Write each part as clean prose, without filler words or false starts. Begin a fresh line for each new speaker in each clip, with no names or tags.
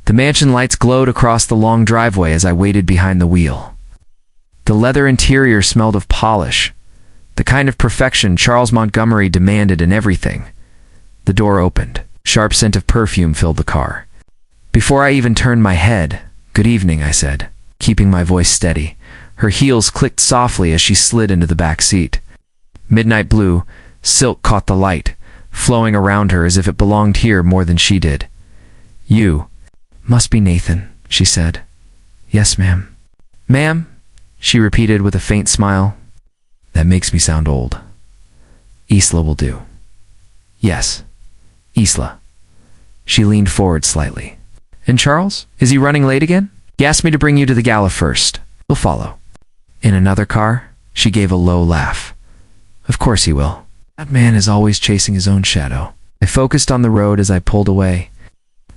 The mansion lights glowed across the long driveway as I waited behind the wheel. The leather interior smelled of polish, the kind of perfection Charles Montgomery demanded in everything. The door opened. Sharp scent of perfume filled the car. Before I even turned my head, "Good evening," I said, keeping my voice steady. Her heels clicked softly as she slid into the back seat. Midnight blue, silk caught the light, flowing around her as if it belonged here more than she did. "You must be Nathan," she said. "Yes, ma'am." "Ma'am?" she repeated with a faint smile. "That makes me sound old." "Isla will do." "Yes, Isla." She leaned forward slightly. "And Charles? Is he running late again? He asked me to bring you to the gala first. He'll follow." "In another car?" She gave a low laugh. "Of course he will. That man is always chasing his own shadow." I focused on the road as I pulled away,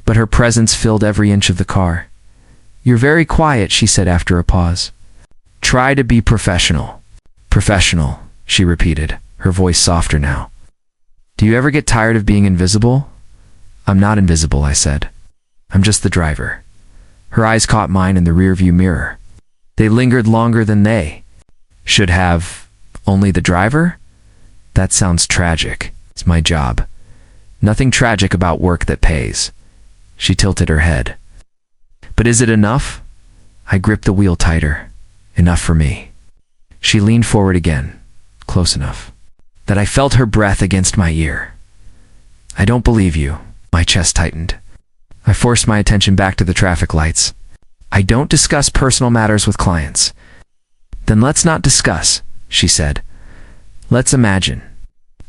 but her presence filled every inch of the car. "You're very quiet," she said after a pause. "Try to be professional." "Professional," she repeated, her voice softer now. "Do you ever get tired of being invisible?" "I'm not invisible," I said. "I'm just the driver." Her eyes caught mine in the rearview mirror. They lingered longer than they should have. "Only the driver?" "That sounds tragic. It's my job. Nothing tragic about work that pays." She tilted her head. "But is it enough?" I gripped the wheel tighter. "Enough for me." She leaned forward again, close enough that I felt her breath against my ear. "I don't believe you." My chest tightened. I forced my attention back to the traffic lights. "I don't discuss personal matters with clients." "Then let's not discuss," she said. "Let's imagine.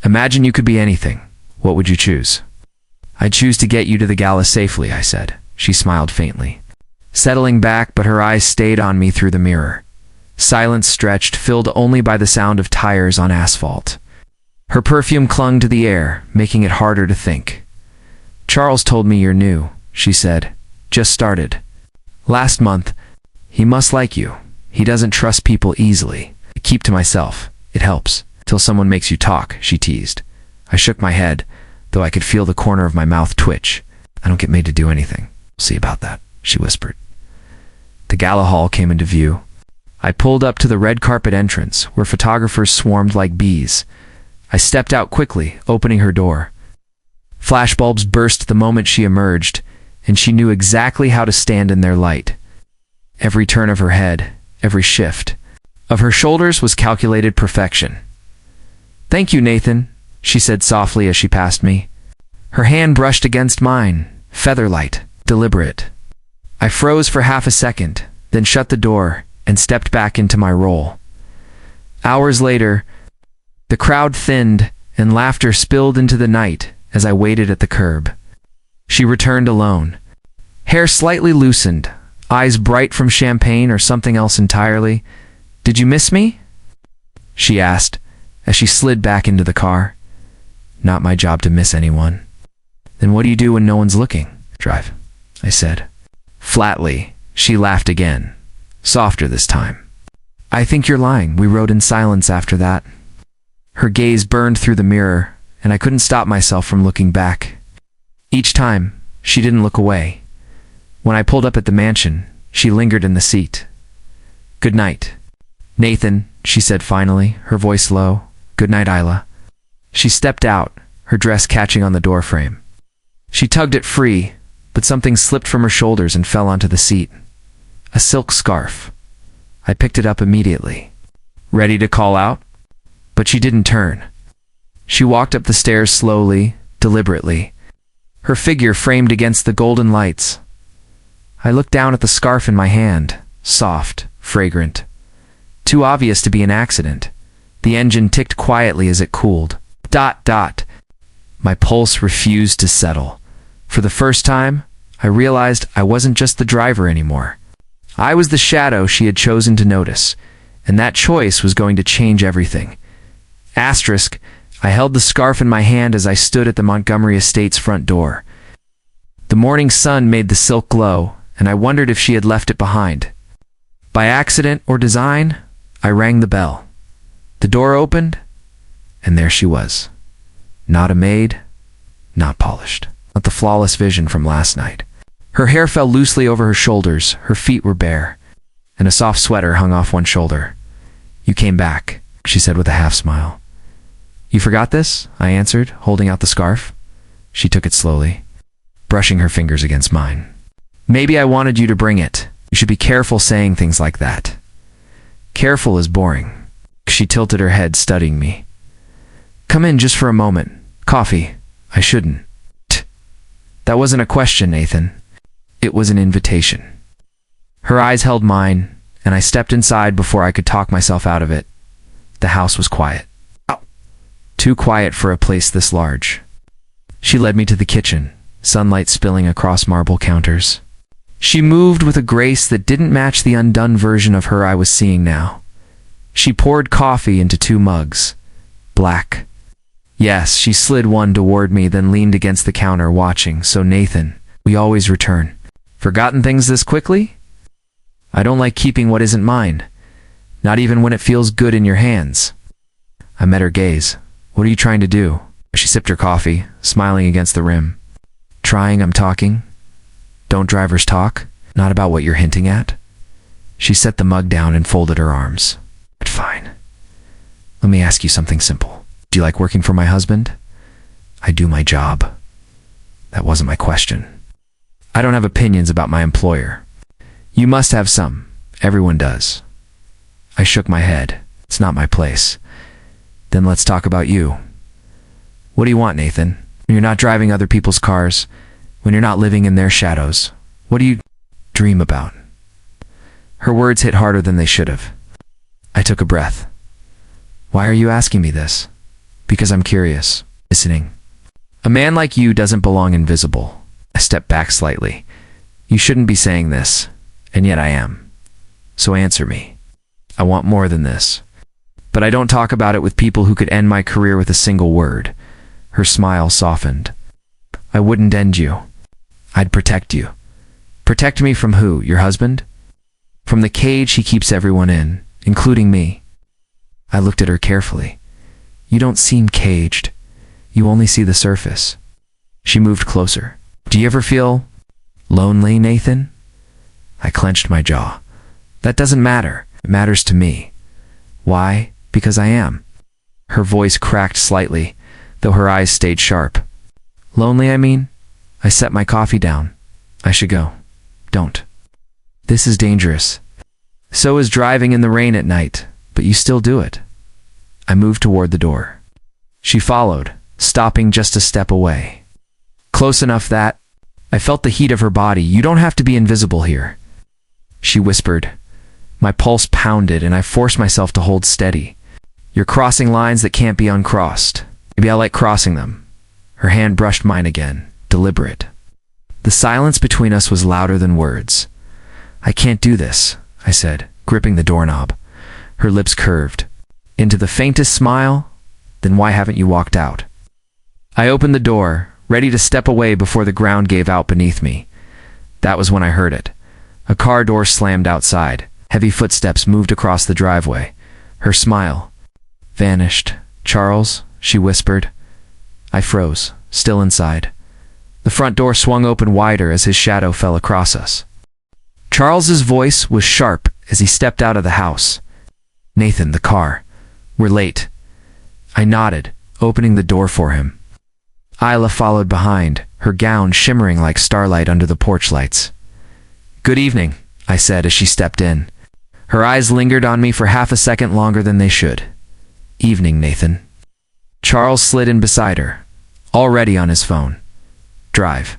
Imagine you could be anything. What would you choose?" "I'd choose to get you to the gala safely," I said. She smiled faintly, settling back, but her eyes stayed on me through the mirror. Silence stretched, filled only by the sound of tires on asphalt. Her perfume clung to the air, making it harder to think. "Charles told me you're new," she said. "Just started. Last month. He must like you. He doesn't trust people easily." "I keep to myself. It helps. Till someone makes you talk," she teased. I shook my head, though I could feel the corner of my mouth twitch. "I don't get made to do anything. We'll see about that," she whispered. The gala hall came into view. I pulled up to the red carpet entrance, where photographers swarmed like bees. I stepped out quickly, opening her door. Flashbulbs burst the moment she emerged, and she knew exactly how to stand in their light. Every turn of her head, every shift of her shoulders was calculated perfection. "Thank you, Nathan," she said softly as she passed me. Her hand brushed against mine, feather-light, deliberate. I froze for half a second, then shut the door and stepped back into my role. Hours later, the crowd thinned and laughter spilled into the night as I waited at the curb. She returned alone. Hair slightly loosened, eyes bright from champagne or something else entirely. "Did you miss me?" she asked as she slid back into the car. "Not my job to miss anyone." "Then what do you do when no one's looking?" "Drive," I said. Flatly, she laughed again, softer this time. "I think you're lying." We rode in silence after that. Her gaze burned through the mirror, and I couldn't stop myself from looking back. Each time, she didn't look away. When I pulled up at the mansion, she lingered in the seat. "Good night, Nathan," she said finally, her voice low. "Good night, Isla." She stepped out, her dress catching on the doorframe. She tugged it free, but something slipped from her shoulders and fell onto the seat. A silk scarf. I picked it up immediately, ready to call out, but she didn't turn. She walked up the stairs slowly, deliberately, her figure framed against the golden lights. I looked down at the scarf in my hand, soft, fragrant. Too obvious to be an accident. The engine ticked quietly as it cooled. Dot, dot. My pulse refused to settle. For the first time, I realized I wasn't just the driver anymore. I was the shadow she had chosen to notice, and that choice was going to change everything. Asterisk, I held the scarf in my hand as I stood at the Montgomery estate's front door. The morning sun made the silk glow, and I wondered if she had left it behind. By accident or design, I rang the bell. The door opened, and there she was. Not a maid, not polished, not the flawless vision from last night. Her hair fell loosely over her shoulders, her feet were bare, and a soft sweater hung off one shoulder. "You came back," she said with a half-smile. "You forgot this?" I answered, holding out the scarf. She took it slowly, brushing her fingers against mine. "Maybe I wanted you to bring it. You should be careful saying things like that." "Careful is boring." She tilted her head, studying me. "Come in just for a moment. Coffee." "I shouldn't." That wasn't a question, Nathan. It was an invitation. Her eyes held mine, and I stepped inside before I could talk myself out of it. The house was quiet. Too quiet for a place this large. She led me to the kitchen, sunlight spilling across marble counters. She moved with a grace that didn't match the undone version of her I was seeing now. She poured coffee into 2 mugs. Black. Yes, she slid one toward me, then leaned against the counter watching. "So Nathan, we always return. Forgotten things this quickly? I don't like keeping what isn't mine. Not even when it feels good in your hands." I met her gaze. "What are you trying to do?" She sipped her coffee, smiling against the rim. "Trying, I'm talking. Don't drivers talk? Not about what you're hinting at?" She set the mug down and folded her arms. "Fine. Let me ask you something simple. Do you like working for my husband?" "I do my job." That wasn't my question. "I don't have opinions about my employer." "You must have some. Everyone does." I shook my head. "It's not my place." "Then let's talk about you. What do you want, Nathan? When you're not driving other people's cars, when you're not living in their shadows, what do you dream about?" Her words hit harder than they should have. I took a breath. "Why are you asking me this?" "Because I'm curious, listening. A man like you doesn't belong invisible." I stepped back slightly. "You shouldn't be saying this, and yet I am. So answer me. I want more than this. But I don't talk about it with people who could end my career with a single word." Her smile softened. "I wouldn't end you. I'd protect you." "Protect me from who? Your husband?" "From the cage he keeps everyone in, including me." I looked at her carefully. "You don't seem caged. You only see the surface." She moved closer. "Do you ever feel lonely, Nathan?" I clenched my jaw. "That doesn't matter. It matters to me." "Why? Because I am." Her voice cracked slightly, though her eyes stayed sharp. "Lonely, I mean?" I set my coffee down. "I should go." "Don't. This is dangerous." "So is driving in the rain at night, but you still do it." I moved toward the door. She followed, stopping just a step away. Close enough that I felt the heat of her body. "You don't have to be invisible here." She whispered. My pulse pounded, and I forced myself to hold steady. "You're crossing lines that can't be uncrossed. Maybe I like crossing them." Her hand brushed mine again, deliberate. The silence between us was louder than words. "I can't do this," I said, gripping the doorknob. Her lips curved into the faintest smile. "Then why haven't you walked out?" I opened the door, ready to step away before the ground gave out beneath me. That was when I heard it. A car door slammed outside. Heavy footsteps moved across the driveway. Her smile vanished. "Charles," she whispered. I froze, still inside. The front door swung open wider as his shadow fell across us. Charles's voice was sharp as he stepped out of the house. "Nathan, the car. We're late." I nodded, opening the door for him. Isla followed behind, her gown shimmering like starlight under the porch lights. "Good evening," I said as she stepped in. Her eyes lingered on me for half a second longer than they should. "Evening, Nathan." Charles slid in beside her, already on his phone. "Drive."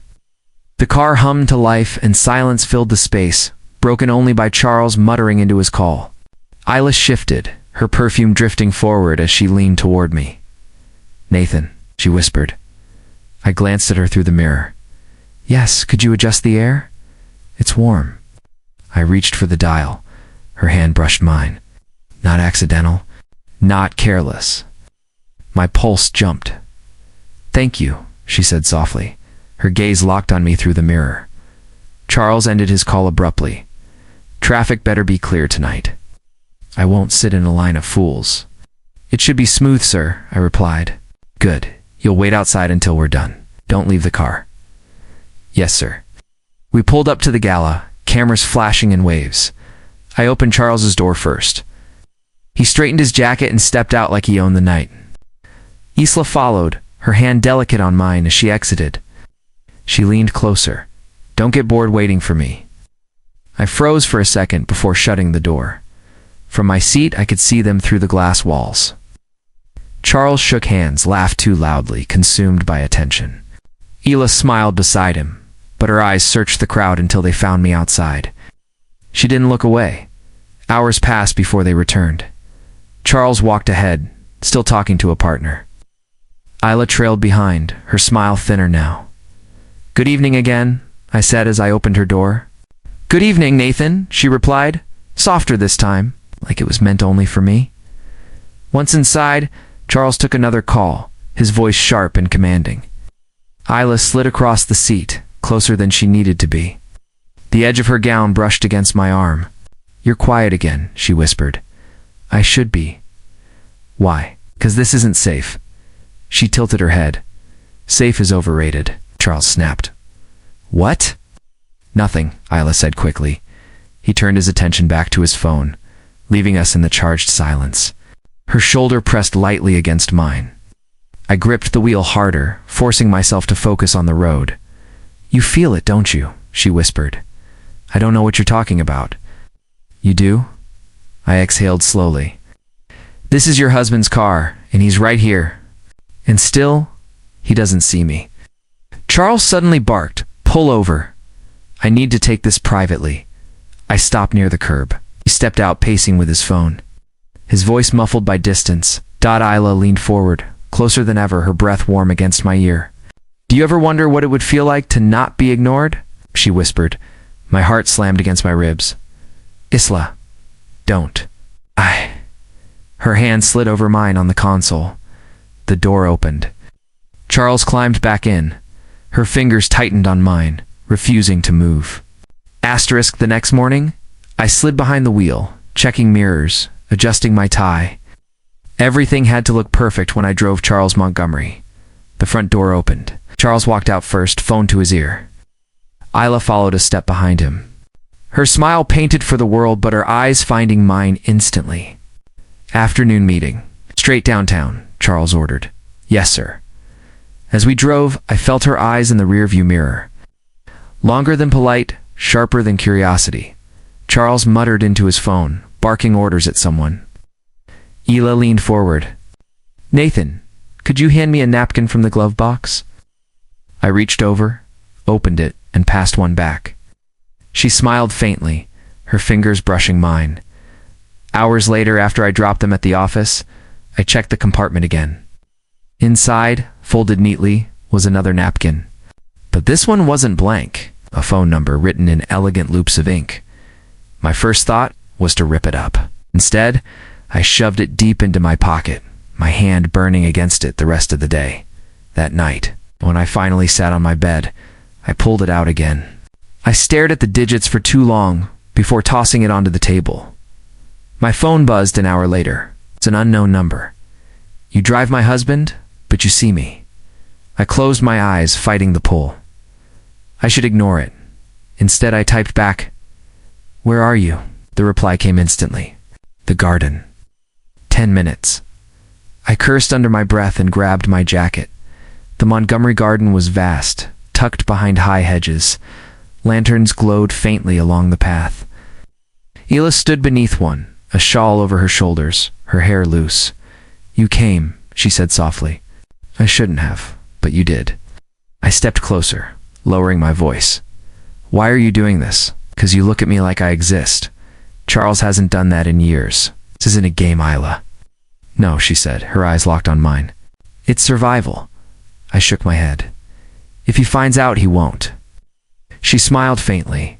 The car hummed to life and silence filled the space, broken only by Charles muttering into his call. Isla shifted, her perfume drifting forward as she leaned toward me. "Nathan," she whispered. I glanced at her through the mirror. "Yes, could you adjust the air? It's warm." I reached for the dial. Her hand brushed mine. Not accidental, not careless. My pulse jumped. "Thank you," she said softly. Her gaze locked on me through the mirror. Charles ended his call abruptly. "Traffic better be clear tonight." "I won't sit in a line of fools." "It should be smooth, sir," I replied. "Good. You'll wait outside until we're done. Don't leave the car." "Yes, sir." We pulled up to the gala, cameras flashing in waves. I opened Charles's door first. He straightened his jacket and stepped out like he owned the night. Isla followed, her hand delicate on mine as she exited. She leaned closer. "Don't get bored waiting for me." I froze for a second before shutting the door. From my seat, I could see them through the glass walls. Charles shook hands, laughed too loudly, consumed by attention. Isla smiled beside him, but her eyes searched the crowd until they found me outside. She didn't look away. Hours passed before they returned. Charles walked ahead, still talking to a partner. Isla trailed behind, her smile thinner now. "Good evening again," I said as I opened her door. "Good evening, Nathan," she replied, softer this time, like it was meant only for me. Once inside, Charles took another call, his voice sharp and commanding. Isla slid across the seat, closer than she needed to be. The edge of her gown brushed against my arm. "You're quiet again," she whispered. "I should be." "Why?" "'Cause this isn't safe." She tilted her head. "Safe is overrated," Charles snapped. "What?" "Nothing," Isla said quickly. He turned his attention back to his phone, leaving us in the charged silence. Her shoulder pressed lightly against mine. I gripped the wheel harder, forcing myself to focus on the road. "You feel it, don't you?" she whispered. "I don't know what you're talking about." "You do?" I exhaled slowly. "This is your husband's car, and he's right here. And still, he doesn't see me." Charles suddenly barked, "Pull over. I need to take this privately." I stopped near the curb. He stepped out, pacing with his phone. His voice muffled by distance. Isla leaned forward, closer than ever, her breath warm against my ear. "Do you ever wonder what it would feel like to not be ignored?" she whispered. My heart slammed against my ribs. "Isla, don't." Her hand slid over mine on the console. The door opened. Charles climbed back in. Her fingers tightened on mine, refusing to move. The next morning, I slid behind the wheel, checking mirrors, adjusting my tie. Everything had to look perfect when I drove Charles Montgomery. The front door opened. Charles walked out first, phone to his ear. Isla followed a step behind him. Her smile painted for the world, but her eyes finding mine instantly. "Afternoon meeting. Straight downtown," Charles ordered. "Yes, sir." As we drove, I felt her eyes in the rearview mirror. Longer than polite, sharper than curiosity. Charles muttered into his phone, barking orders at someone. Isla leaned forward. "Nathan, could you hand me a napkin from the glove box?" I reached over, opened it, and passed one back. She smiled faintly, her fingers brushing mine. Hours later, after I dropped them at the office, I checked the compartment again. Inside, folded neatly, was another napkin. But this one wasn't blank, a phone number written in elegant loops of ink. My first thought was to rip it up. Instead, I shoved it deep into my pocket, my hand burning against it the rest of the day. That night, when I finally sat on my bed, I pulled it out again. I stared at the digits for too long before tossing it onto the table. My phone buzzed an hour later. It's an unknown number. "You drive my husband, but you see me." I closed my eyes, fighting the pull. I should ignore it. Instead, I typed back, "Where are you?" The reply came instantly. "The garden." 10 minutes. I cursed under my breath and grabbed my jacket. The Montgomery garden was vast, tucked behind high hedges. Lanterns glowed faintly along the path. Isla stood beneath one, a shawl over her shoulders, her hair loose. "You came," she said softly. "I shouldn't have, but you did." I stepped closer, lowering my voice. "Why are you doing this?" "'Cause you look at me like I exist. Charles hasn't done that in years. This isn't a game, Isla." "No," she said, her eyes locked on mine. "It's survival." I shook my head. "If he finds out, he won't." She smiled faintly.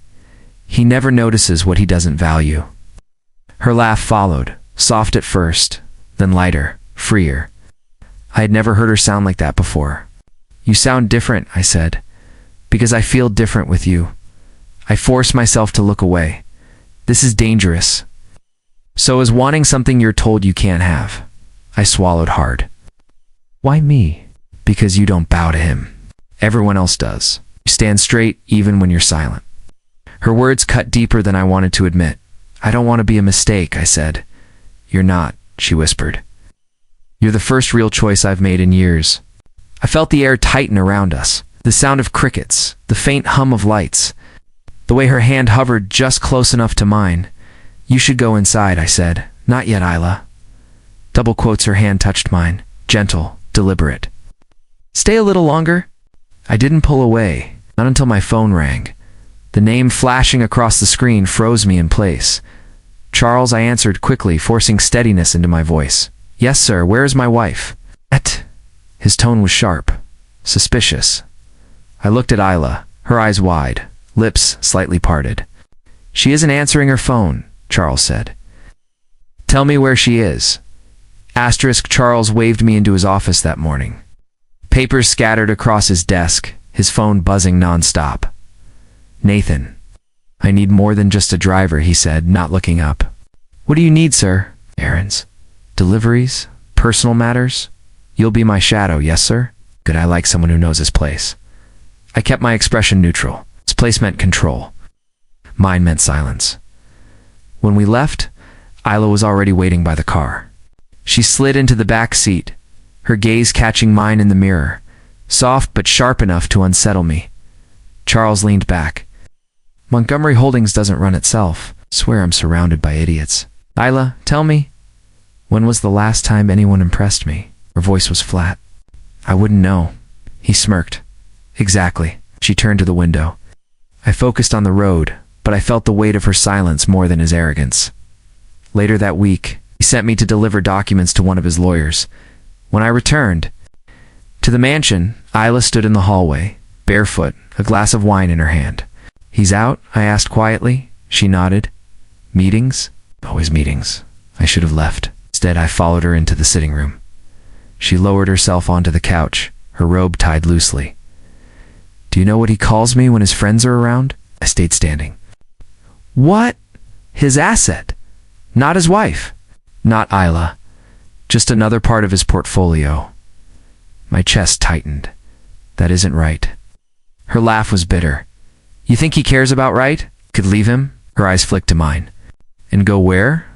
"He never notices what he doesn't value." Her laugh followed, soft at first, then lighter, freer. I had never heard her sound like that before. "You sound different," I said, "because I feel different with you." I forced myself to look away. "This is dangerous." "So is wanting something you're told you can't have." I swallowed hard. "Why me?" "Because you don't bow to him. Everyone else does. You stand straight even when you're silent. Her words cut deeper than I wanted to admit. I don't want to be a mistake, I said. You're not, she whispered. You're the first real choice I've made in years. I felt the air tighten around us, the sound of crickets, the faint hum of lights, the way her hand hovered just close enough to mine. You should go inside, I said. Not yet, Isla. Double quotes, her hand touched mine, gentle, deliberate. Stay a little longer? I didn't pull away, not until my phone rang. The name flashing across the screen froze me in place. Charles, I answered quickly, forcing steadiness into my voice. Yes, sir, where is my wife? His tone was sharp, suspicious. I looked at Isla, her eyes wide, lips slightly parted. She isn't answering her phone, Charles said. Tell me where she is. Charles waved me into his office that morning. Papers scattered across his desk, his phone buzzing nonstop. Nathan, I need more than just a driver, he said, not looking up. What do you need, sir? Errands? Deliveries? Personal matters? You'll be my shadow, yes, sir? Good, I like someone who knows his place. I kept my expression neutral. His place meant control. Mine meant silence. When we left, Isla was already waiting by the car. She slid into the back seat, her gaze catching mine in the mirror, soft but sharp enough to unsettle me. Charles leaned back. Montgomery Holdings doesn't run itself. Swear I'm surrounded by idiots. Isla, tell me, when was the last time anyone impressed me? Her voice was flat. I wouldn't know. He smirked. Exactly. She turned to the window. I focused on the road, but I felt the weight of her silence more than his arrogance. Later that week, he sent me to deliver documents to one of his lawyers. When I returned to the mansion, Isla stood in the hallway, barefoot, a glass of wine in her hand. He's out? I asked quietly. She nodded. Meetings? Always meetings. I should have left. Instead, I followed her into the sitting room. She lowered herself onto the couch, her robe tied loosely. Do you know what he calls me when his friends are around? I stayed standing. What? His asset? Not his wife? Not Isla. Just another part of his portfolio. My chest tightened. That isn't right. Her laugh was bitter. You think he cares about right? Could leave him? Her eyes flicked to mine. And go where?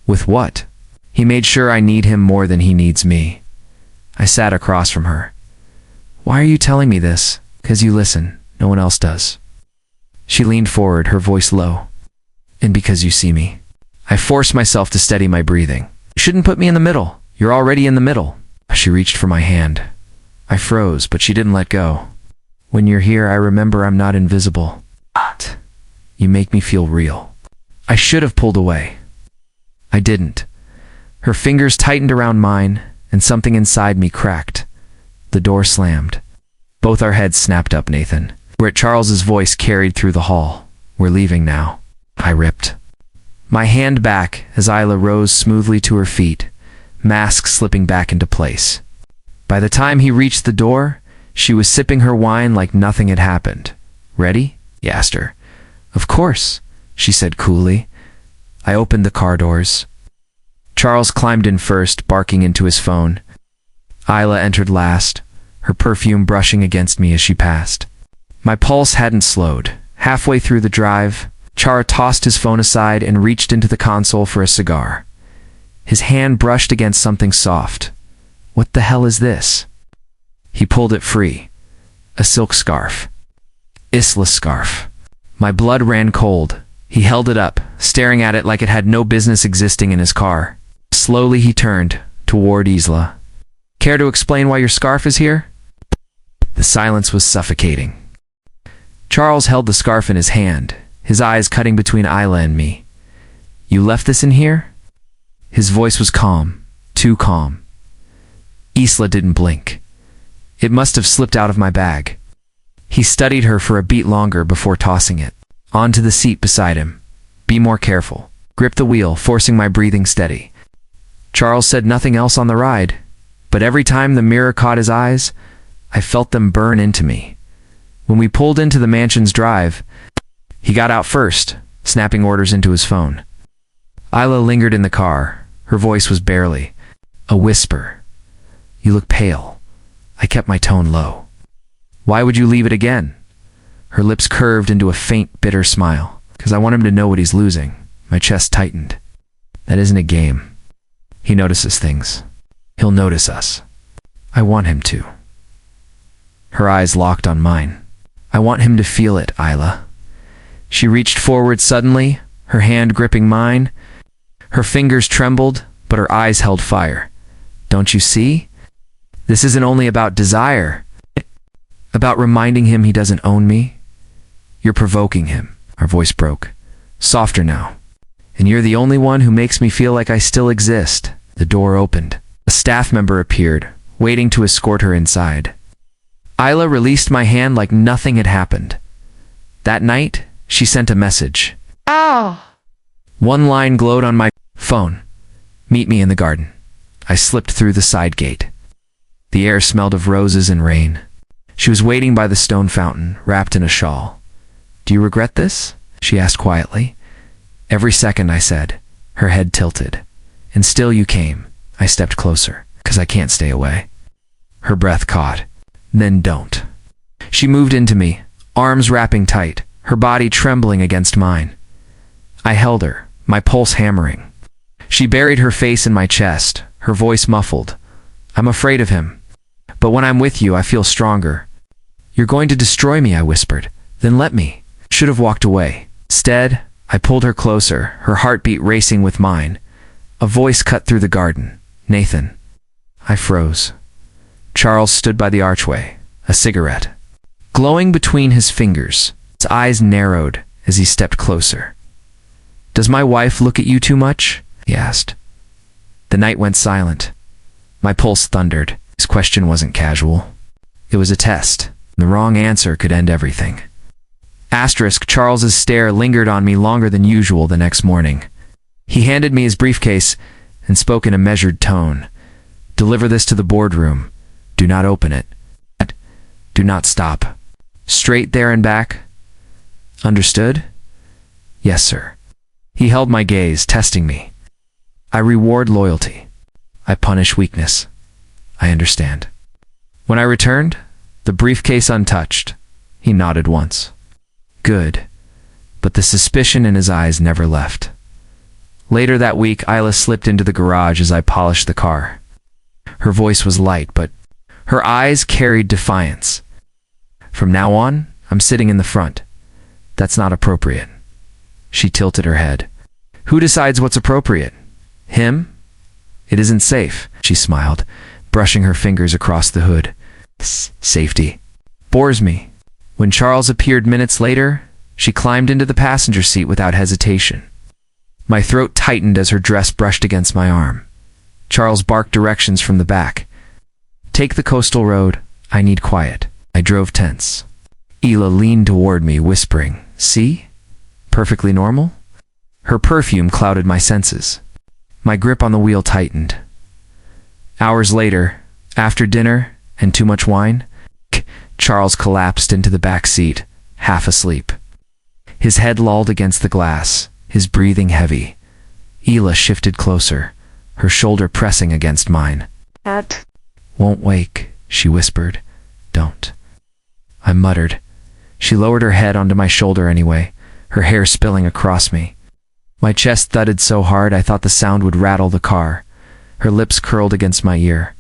With what? He made sure I need him more than he needs me. I sat across from her. Why are you telling me this? 'Cause you listen. No one else does. She leaned forward, her voice low. And because you see me. I forced myself to steady my breathing. You shouldn't put me in the middle. You're already in the middle. She reached for my hand. I froze, but she didn't let go. When you're here, I remember I'm not invisible. You make me feel real. I should have pulled away. I didn't. Her fingers tightened around mine, and something inside me cracked. The door slammed. Both our heads snapped up, Nathan. We're at Charles's voice carried through the hall. We're leaving now. I ripped my hand back as Isla rose smoothly to her feet, mask slipping back into place. By the time he reached the door, she was sipping her wine like nothing had happened. Ready? He asked her. Of course, she said coolly. I opened the car doors. Charles climbed in first, barking into his phone. Isla entered last, her perfume brushing against me as she passed. My pulse hadn't slowed. Halfway through the drive, Char tossed his phone aside and reached into the console for a cigar. His hand brushed against something soft. What the hell is this? He pulled it free. A silk scarf. Isla's scarf. My blood ran cold. He held it up, staring at it like it had no business existing in his car. Slowly he turned toward Isla. Care to explain why your scarf is here? The silence was suffocating. Charles held the scarf in his hand, his eyes cutting between Isla and me. You left this in here? His voice was calm, too calm. Isla didn't blink. It must have slipped out of my bag. He studied her for a beat longer before tossing it onto the seat beside him. Be more careful. Grip the wheel, forcing my breathing steady. Charles said nothing else on the ride, but every time the mirror caught his eyes, I felt them burn into me. When we pulled into the mansion's drive, he got out first, snapping orders into his phone. Isla lingered in the car. Her voice was barely a whisper. You look pale. I kept my tone low. Why would you leave it again? Her lips curved into a faint, bitter smile. Because I want him to know what he's losing. My chest tightened. That isn't a game. He notices things. He'll notice us. I want him to. Her eyes locked on mine. I want him to feel it, Isla. She reached forward suddenly, her hand gripping mine. Her fingers trembled, but her eyes held fire. Don't you see? This isn't only about desire. About reminding him he doesn't own me. You're provoking him. Our voice broke. Softer now. And you're the only one who makes me feel like I still exist. The door opened. A staff member appeared, waiting to escort her inside. Isla released my hand like nothing had happened. That night, she sent a message.
Oh.
One line glowed on my phone. Meet me in the garden. I slipped through the side gate. The air smelled of roses and rain. She was waiting by the stone fountain, wrapped in a shawl. Do you regret this? She asked quietly. Every second, I said. Her head tilted. And still you came. I stepped closer, because I can't stay away. Her breath caught. Then don't. She moved into me, arms wrapping tight, her body trembling against mine. I held her, my pulse hammering. She buried her face in my chest, her voice muffled. I'm afraid of him. But when I'm with you, I feel stronger. You're going to destroy me, I whispered. Then let me. Should have walked away. Instead, I pulled her closer, her heartbeat racing with mine. A voice cut through the garden. Nathan. I froze. Charles stood by the archway, a cigarette. Glowing between his fingers, his eyes narrowed as he stepped closer. Does my wife look at you too much? He asked. The night went silent. My pulse thundered. His question wasn't casual. It was a test. The wrong answer could end everything. Asterisk, Charles's stare lingered on me longer than usual the next morning. He handed me his briefcase and spoke in a measured tone. Deliver this to the boardroom. Do not open it. Do not stop. Straight there and back. Understood? Yes, sir. He held my gaze, testing me. I reward loyalty. I punish weakness. I understand. When I returned, the briefcase untouched. He nodded once. Good. But the suspicion in his eyes never left. Later that week, Isla slipped into the garage as I polished the car. Her voice was light, but her eyes carried defiance. From now on, I'm sitting in the front. That's not appropriate. She tilted her head. Who decides what's appropriate? Him? It isn't safe, she smiled, brushing her fingers across the hood. Safety. Bores me. When Charles appeared minutes later, she climbed into the passenger seat without hesitation. My throat tightened as her dress brushed against my arm. Charles barked directions from the back. Take the coastal road. I need quiet. I drove tense. Isla leaned toward me, whispering, See? Perfectly normal? Her perfume clouded my senses. My grip on the wheel tightened. Hours later, after dinner and too much wine, Charles collapsed into the back seat, half asleep. His head lolled against the glass, his breathing heavy. Isla shifted closer, her shoulder pressing against mine.
Dad.
Won't wake, she whispered. Don't. I muttered. She lowered her head onto my shoulder anyway, her hair spilling across me. My chest thudded so hard I thought the sound would rattle the car. Her lips curled against my ear.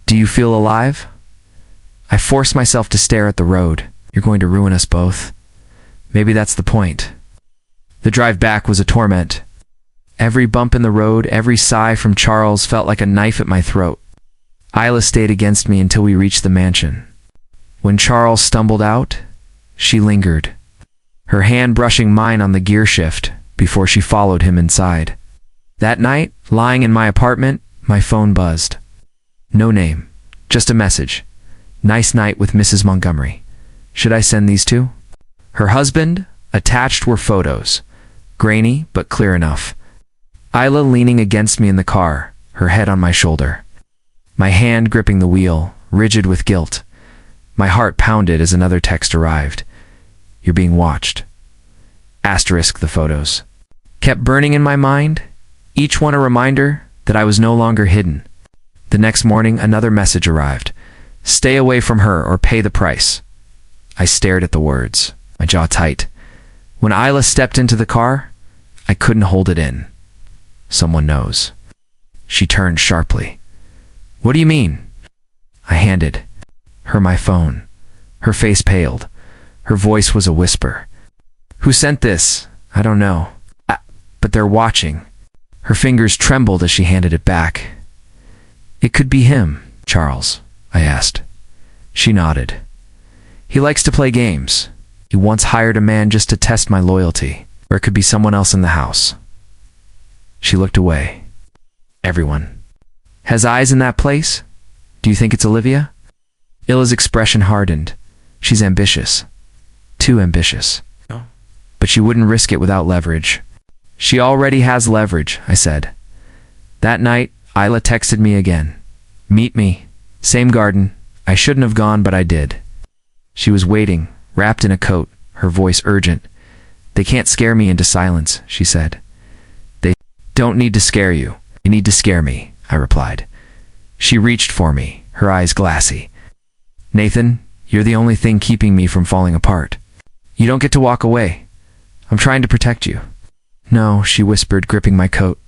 Do you feel alive? I forced myself to stare at the road. You're going to ruin us both. Maybe that's the point. The drive back was a torment. Every bump in the road, every sigh from Charles felt like a knife at my throat. Isla stayed against me until we reached the mansion. When Charles stumbled out, she lingered, her hand brushing mine on the gear shift before she followed him inside. That night, lying in my apartment, my phone buzzed. No name, just a message. Nice night with Mrs. Montgomery. Should I send these to? Her husband? Attached were photos. Grainy, but clear enough. Isla leaning against me in the car, her head on my shoulder. My hand gripping the wheel, rigid with guilt. My heart pounded as another text arrived. You're being watched. Asterisk the photos. Kept burning in my mind, each one a reminder that I was no longer hidden. The next morning, another message arrived. Stay away from her or pay the price. I stared at the words, my jaw tight. When Isla stepped into the car, I couldn't hold it in. Someone knows. She turned sharply. What do you mean? I handed her my phone. Her face paled. Her voice was a whisper. Who sent this? I don't know. But they're watching. Her fingers trembled as she handed it back. It could be him, Charles, I asked. She nodded. He likes to play games. He once hired a man just to test my loyalty. Or it could be someone else in the house. She looked away. Everyone has eyes in that place? Do you think it's Olivia? Illa's expression hardened. She's ambitious. Too ambitious. No. But she wouldn't risk it without leverage. She already has leverage, I said. That night, Isla texted me again. Meet me. Same garden. I shouldn't have gone, but I did. She was waiting, wrapped in a coat, her voice urgent. They can't scare me into silence, she said. They don't need to scare you. You need to scare me, I replied. She reached for me, her eyes glassy. Nathan, you're the only thing keeping me from falling apart. You don't get to walk away. I'm trying to protect you. No, she whispered, gripping my coat.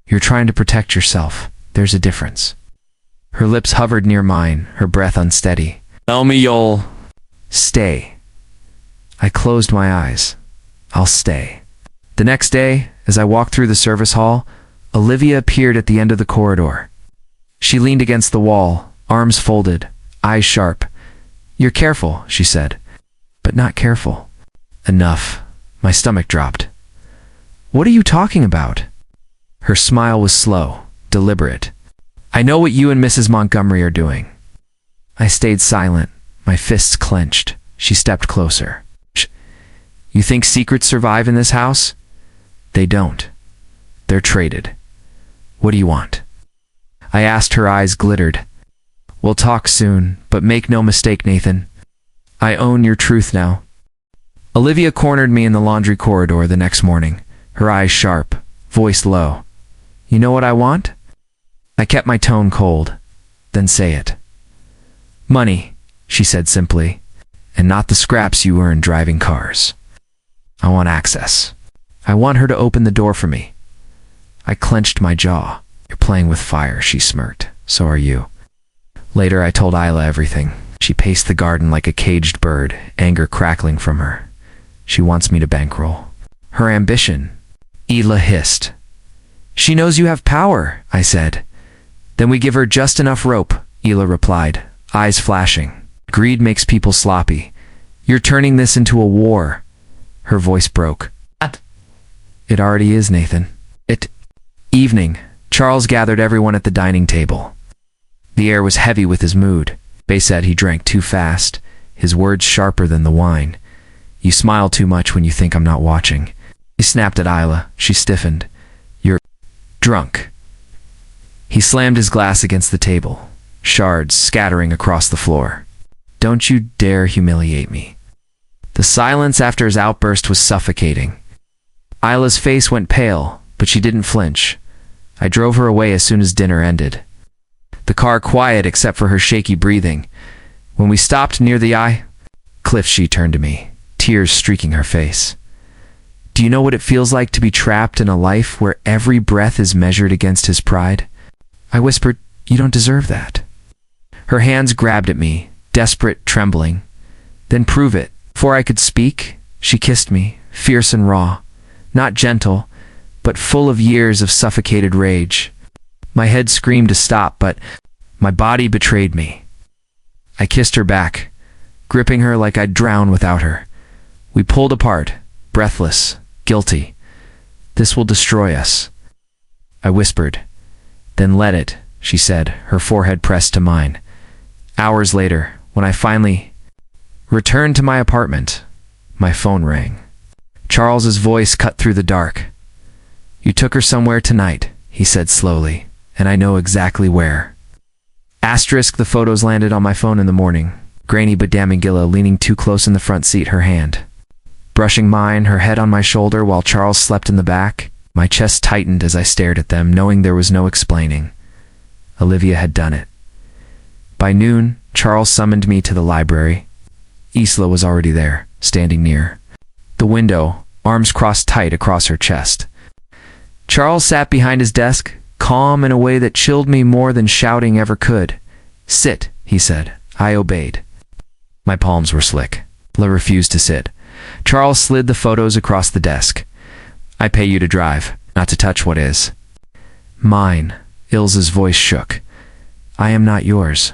You're trying to protect yourself. There's a difference. Her lips hovered near mine, her breath unsteady. Tell me you'll stay. I closed my eyes. I'll stay. The next day, as I walked through the service hall, Olivia appeared at the end of the corridor. She leaned against the wall, arms folded, eyes sharp. You're careful, she said. But not careful. Enough. My stomach dropped. What are you talking about? Her smile was slow, deliberate. I know what you and Mrs. Montgomery are doing. I stayed silent, my fists clenched. She stepped closer. You think secrets survive in this house? They don't. They're traded. What do you want? I asked, her eyes glittered. We'll talk soon, but make no mistake, Nathan. I own your truth now. Olivia cornered me in the laundry corridor the next morning, her eyes sharp, voice low. You know what I want? I kept my tone cold. Then say it. Money, she said simply, and not the scraps you earn driving cars. I want access. I want her to open the door for me. I clenched my jaw. You're playing with fire, she smirked. So are you. Later, I told Isla everything. She paced the garden like a caged bird, anger crackling from her. She wants me to bankroll her ambition. Isla hissed. She knows you have power, I said. Then we give her just enough rope, Isla replied, eyes flashing. Greed makes people sloppy. You're turning this into a war. Her voice broke. What? It already is, Nathan. Evening. Charles gathered everyone at the dining table. The air was heavy with his mood. They said he drank too fast, his words sharper than the wine. You smile too much when you think I'm not watching. He snapped at Isla. She stiffened. You're drunk. He slammed his glass against the table, shards scattering across the floor. Don't you dare humiliate me. The silence after his outburst was suffocating. Isla's face went pale, but she didn't flinch. I drove her away as soon as dinner ended. The car quiet except for her shaky breathing. When we stopped near the cliff, she turned to me, tears streaking her face. Do you know what it feels like to be trapped in a life where every breath is measured against his pride? I whispered, you don't deserve that. Her hands grabbed at me, desperate, trembling. Then prove it. Before I could speak, she kissed me, fierce and raw, not gentle, but full of years of suffocated rage. My head screamed to stop, but my body betrayed me. I kissed her back, gripping her like I'd drown without her. We pulled apart, breathless, guilty. This will destroy us. I whispered. Then let it, she said, her forehead pressed to mine. Hours later, when I finally returned to my apartment, my phone rang. Charles's voice cut through the dark. You took her somewhere tonight, he said slowly, and I know exactly where. Asterisk, the photos landed on my phone in the morning. Grainy but damning Gilla leaning too close in the front seat, her hand brushing mine, her head on my shoulder while Charles slept in the back. My chest tightened as I stared at them, knowing there was no explaining. Olivia had done it. By noon, Charles summoned me to the library. Isla was already there. standing near the window, arms crossed tight across her chest. Charles sat behind his desk, calm in a way that chilled me more than shouting ever could. "Sit," he said. I obeyed. My palms were slick. I refused to sit. Charles slid the photos across the desk. "I pay you to drive, not to touch what is mine." Ilse's voice shook. "I am not yours."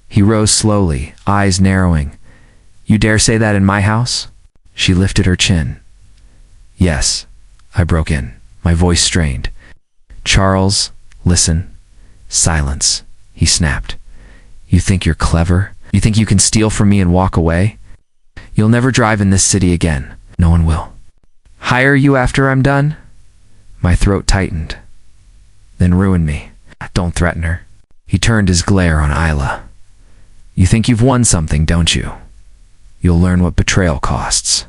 He rose slowly, eyes narrowing. "You dare say that in my house?" She lifted her chin. "Yes," I broke in, my voice strained. "Charles, listen." Silence. He snapped. "You think you're clever? You think you can steal from me and walk away? You'll never drive in this city again. No one will. Hire you after I'm done?" My throat tightened. "Then ruin me. Don't threaten her." He turned his glare on Isla. "You think you've won something, don't you? You'll learn what betrayal costs."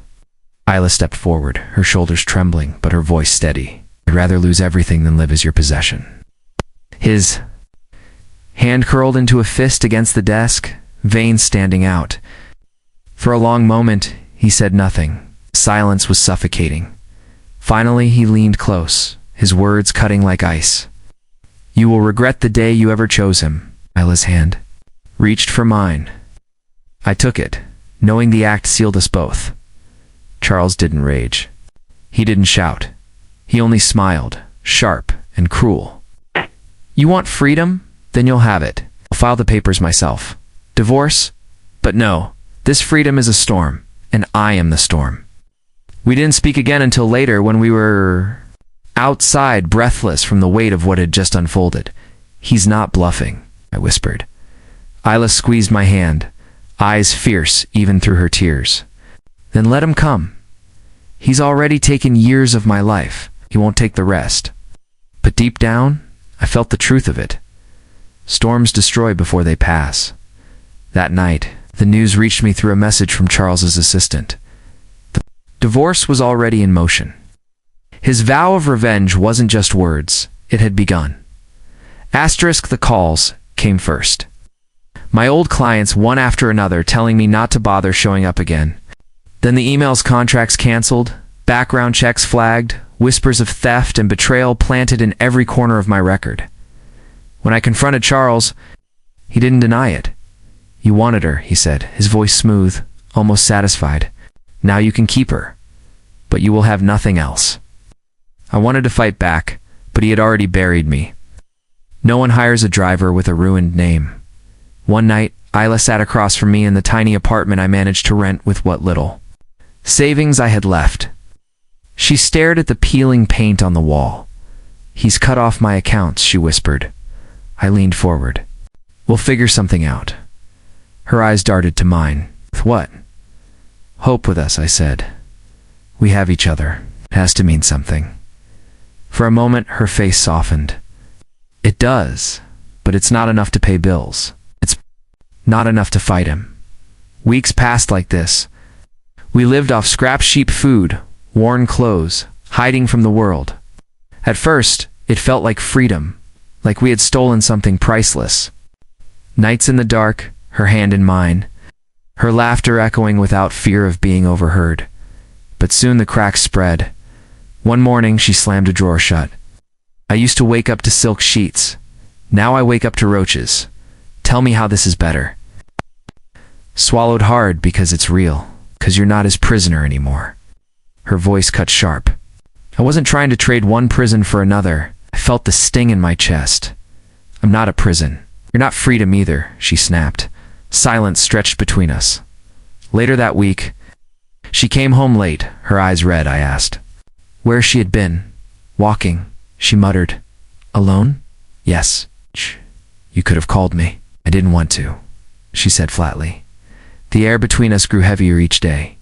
Isla stepped forward, her shoulders trembling, but her voice steady. "I'd rather lose everything than live as your possession." His hand curled into a fist against the desk, veins standing out. For a long moment, he said nothing. Silence was suffocating. Finally, he leaned close, his words cutting like ice. "You will regret the day you ever chose him." Isla's hand reached for mine. I took it, knowing the act sealed us both. Charles didn't rage. He didn't shout. He only smiled, sharp and cruel. "You want freedom? Then you'll have it. I'll file the papers myself. Divorce? But no, this freedom is a storm, and I am the storm." We didn't speak again until later, when we were outside, breathless from the weight of what had just unfolded. "He's not bluffing," I whispered. Isla squeezed my hand, eyes fierce even through her tears. "Then let him come. He's already taken years of my life. He won't take the rest." But deep down, I felt the truth of it. Storms destroy before they pass. That night, the news reached me through a message from Charles's assistant. The divorce was already in motion. His vow of revenge wasn't just words, it had begun. Asterisk the calls came first. My old clients, one after another, telling me not to bother showing up again. Then the emails, contracts canceled, background checks flagged, whispers of theft and betrayal planted in every corner of my record. When I confronted Charles, he didn't deny it. "You wanted her," he said, his voice smooth, almost satisfied. "Now you can keep her, but you will have nothing else." I wanted to fight back, but he had already buried me. No one hires a driver with a ruined name. One night, Isla sat across from me in the tiny apartment I managed to rent with what little savings I had left. She stared at the peeling paint on the wall. "He's cut off my accounts," she whispered. I leaned forward. "We'll figure something out." Her eyes darted to mine. "With what?" "Hope with us," I said. "We have each other. It has to mean something." For a moment, her face softened. "It does, but it's not enough to pay bills. It's not enough to fight him." Weeks passed like this. We lived off scrap sheep food, worn clothes, hiding from the world. At first, it felt like freedom, like we had stolen something priceless. Nights in the dark, her hand in mine, her laughter echoing without fear of being overheard. But soon the cracks spread. One morning, she slammed a drawer shut. "I used to wake up to silk sheets. Now I wake up to roaches. Tell me how this is better." Swallowed hard because it's real, because you're not his prisoner anymore. Her voice cut sharp. I wasn't trying to trade one prison for another. I felt the sting in my chest. "I'm not a prison. You're not freedom either," she snapped. Silence stretched between us. Later that week, she came home late, her eyes red. I asked where she had been. "Walking," she muttered. "Alone?" "Yes." "You could have called me." "I didn't want to," she said flatly. The air between us grew heavier each day.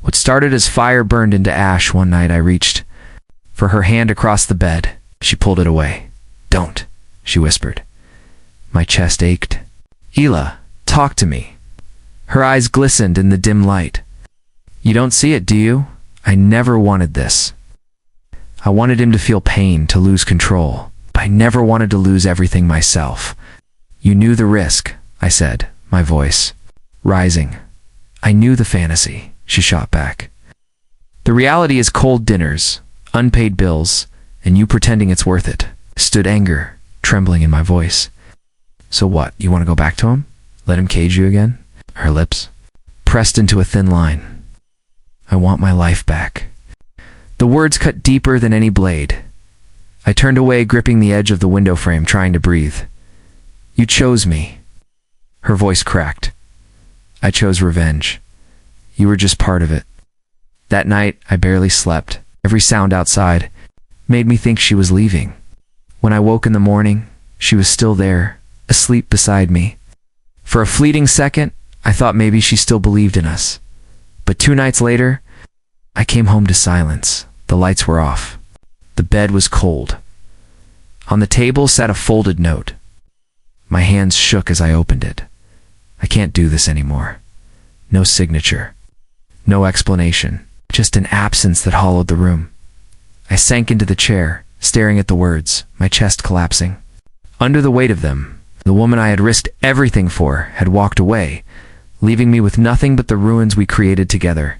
What started as fire burned into ash. One night I reached for her hand across the bed. She pulled it away. "Don't," she whispered. My chest ached. "Ela, talk to me." Her eyes glistened in the dim light. "You don't see it, do you? I never wanted this. I wanted him to feel pain, to lose control, but I never wanted to lose everything myself." "You knew the risk," I said, my voice rising. "I knew the fantasy. she shot back. The reality is cold dinners, unpaid bills, and you pretending it's worth it. Stood anger, trembling in my voice. So what, you want to go back to him? Let him cage you again? Her lips pressed into a thin line. I want my life back. The words cut deeper than any blade. I turned away, gripping the edge of the window frame, trying to breathe. You chose me. Her voice cracked. I chose revenge. You were just part of it. That night, I barely slept. Every sound outside made me think she was leaving. When I woke in the morning, she was still there, asleep beside me. For a fleeting second, I thought maybe she still believed in us. But 2 nights later, I came home to silence. The lights were off. The bed was cold. On the table sat a folded note. My hands shook as I opened it. I can't do this anymore. No signature. No explanation. Just an absence that hollowed the room. I sank into the chair, staring at the words, my chest collapsing. Under the weight of them, the woman I had risked everything for had walked away, leaving me with nothing but the ruins we created together.